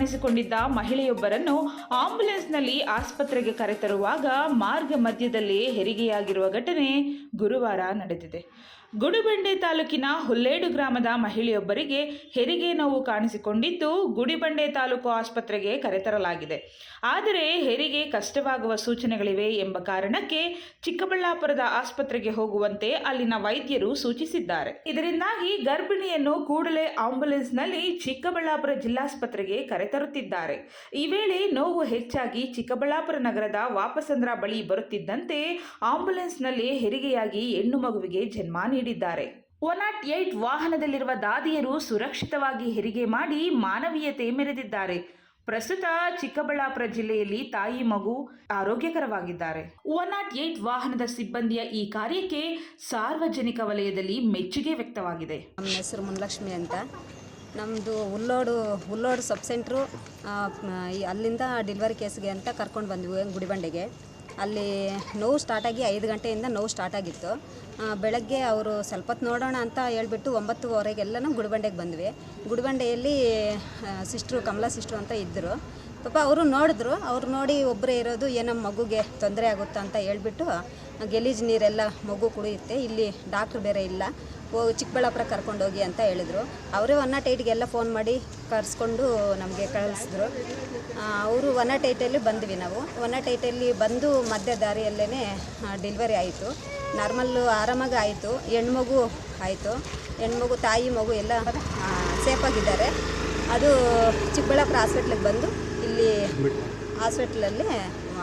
ಕಾಣಿಸಿಕೊಂಡಿದ್ದ ಮಹಿಳೆಯೊಬ್ಬರನ್ನು ಆಂಬ್ಯುಲೆನ್ಸ್ನಲ್ಲಿ ಆಸ್ಪತ್ರೆಗೆ ಕರೆತರುವಾಗ ಮಾರ್ಗ ಮಧ್ಯದಲ್ಲಿ ಹೆರಿಗೆಯಾಗಿರುವ ಘಟನೆ ಗುರುವಾರ ನಡೆದಿದೆ. ಗುಡಿಬಂಡೆ ತಾಲೂಕಿನ ಹುಲ್ಲೇಡು ಗ್ರಾಮದ ಮಹಿಳೆಯೊಬ್ಬರಿಗೆ ಹೆರಿಗೆ ನೋವು ಕಾಣಿಸಿಕೊಂಡಿದ್ದು ಗುಡಿಬಂಡೆ ತಾಲೂಕು ಆಸ್ಪತ್ರೆಗೆ ಕರೆತರಲಾಗಿದೆ. ಆದರೆ ಹೆರಿಗೆ ಕಷ್ಟವಾಗುವ ಸೂಚನೆಗಳಿವೆ ಎಂಬ ಕಾರಣಕ್ಕೆ ಚಿಕ್ಕಬಳ್ಳಾಪುರದ ಆಸ್ಪತ್ರೆಗೆ ಹೋಗುವಂತೆ ಅಲ್ಲಿನ ವೈದ್ಯರು ಸೂಚಿಸಿದ್ದಾರೆ. ಇದರಿಂದಾಗಿ ಗರ್ಭಿಣಿಯನ್ನು ಕೂಡಲೇ ಆಂಬ್ಯುಲೆನ್ಸ್ನಲ್ಲಿ ಚಿಕ್ಕಬಳ್ಳಾಪುರ ಜಿಲ್ಲಾಸ್ಪತ್ರೆಗೆ ಕರೆತರುತ್ತಿದ್ದಾರೆ. ಈ ವೇಳೆ ನೋವು ಹೆಚ್ಚಾಗಿ ಚಿಕ್ಕಬಳ್ಳಾಪುರ ನಗರದ ವಾಪಸಂದ್ರ ಬಳಿ ಬರುತ್ತಿದ್ದಂತೆ ಆಂಬ್ಯುಲೆನ್ಸ್ನಲ್ಲಿ ಹೆರಿಗೆಯಾಗಿ ಹೆಣ್ಣು ಮಗುವಿಗೆ ಜನ್ಮ ನೀಡಿದ್ದಾರೆ. 108 ವಾಹನದಲ್ಲಿರುವ ದಾದಿಯರು ಸುರಕ್ಷಿತವಾಗಿ ಹೆರಿಗೆ ಮಾಡಿ ಮಾನವೀಯತೆ ಮೆರೆದಿದ್ದಾರೆ. ಪ್ರಸ್ತುತ ಚಿಕ್ಕಬಳ್ಳಾಪುರ ಜಿಲ್ಲೆಯಲ್ಲಿ ತಾಯಿ ಮಗು ಆರೋಗ್ಯಕರವಾಗಿದ್ದಾರೆ. 108 ವಾಹನದ ಸಿಬ್ಬಂದಿಯ ಈ ಕಾರ್ಯಕ್ಕೆ ಸಾರ್ವಜನಿಕ ವಲಯದಲ್ಲಿ ಮೆಚ್ಚುಗೆ ವ್ಯಕ್ತವಾಗಿದೆ. ನಮ್ಮ ಹೆಸರು ಮುನ್ಲಕ್ಷ್ಮಿ ಅಂತ. ನಮ್ಮದು ಹುಲ್ಲೋಡು ಸಬ್ ಸೆಂಟ್ರು, ಅಲ್ಲಿಂದ ಡೆಲಿವರಿ ಕೇಸ್ಗೆ ಅಂತ ಕರ್ಕೊಂಡು ಬಂದ್ವಿ ಗುಡಿಬಂಡೆಗೆ. ಅಲ್ಲಿ ನೋವು ಸ್ಟಾರ್ಟಾಗಿ 5 ಗಂಟೆಯಿಂದ ನೋವು ಸ್ಟಾರ್ಟಾಗಿತ್ತು. ಬೆಳಗ್ಗೆ ಅವರು ಸ್ವಲ್ಪ ಹೊತ್ತು ನೋಡೋಣ ಅಂತ ಹೇಳ್ಬಿಟ್ಟು 9:15 ಗುಡಿಬಂಡೆಗೆ ಬಂದ್ವಿ. ಗುಡಿಬಂಡೆಯಲ್ಲಿ ಸಿಸ್ಟ್ರು, ಕಮಲಾ ಸಿಸ್ಟ್ರು ಅಂತ ಇದ್ದರು. ಪಾಪ ಅವರು ನೋಡಿದ್ರು. ಅವ್ರು ನೋಡಿ ಒಬ್ಬರೇ ಇರೋದು, ಏನೋ ಮಗುಗೆ ತೊಂದರೆ ಆಗುತ್ತಾ ಅಂತ ಹೇಳ್ಬಿಟ್ಟು ಗಲೀಜು ನೀರೆಲ್ಲ ಮಗು ಕುಡಿಯುತ್ತೆ, ಇಲ್ಲಿ ಡಾಕ್ಟ್ರು ಬೇರೆ ಇಲ್ಲ, ಚಿಕ್ಕಬಳ್ಳಾಪುರ ಕರ್ಕೊಂಡೋಗಿ ಅಂತ ಹೇಳಿದರು. ಅವರೇ 108ಗೆಲ್ಲ ಫೋನ್ ಮಾಡಿ ಕರೆಸ್ಕೊಂಡು ನಮಗೆ ಕಳಿಸಿದ್ರು. ಅವರು 108ಅಲ್ಲಿ ಬಂದ್ವಿ. ನಾವು 108ಅಲ್ಲಿ ಬಂದು ಮಧ್ಯ ದಾರಿಯಲ್ಲೇ ಡೆಲಿವರಿ ಆಯಿತು. ನಾರ್ಮಲ್ಲು ಆರಾಮಾಗಿ ಆಯಿತು. ಹೆಣ್ಮಗು ಆಯಿತು. ಹೆಣ್ಮಗು, ತಾಯಿ ಮಗು ಎಲ್ಲ ಸೇಫಾಗಿದ್ದಾರೆ. ಅದು ಚಿಕ್ಕಬಳ್ಳಾಪುರ ಹಾಸ್ಪಿಟ್ಲಿಗೆ ಬಂದು ಇಲ್ಲಿ ಹಾಸ್ಪಿಟ್ಲಲ್ಲಿ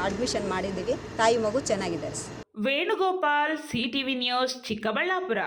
ಅಡ್ಮಿಷನ್ ಮಾಡಿದ್ದೀವಿ. ತಾಯಿ ಮಗು ಚೆನ್ನಾಗಿದ್ದಾರೆ. Venugopal, CTV news, Chikkaballapur.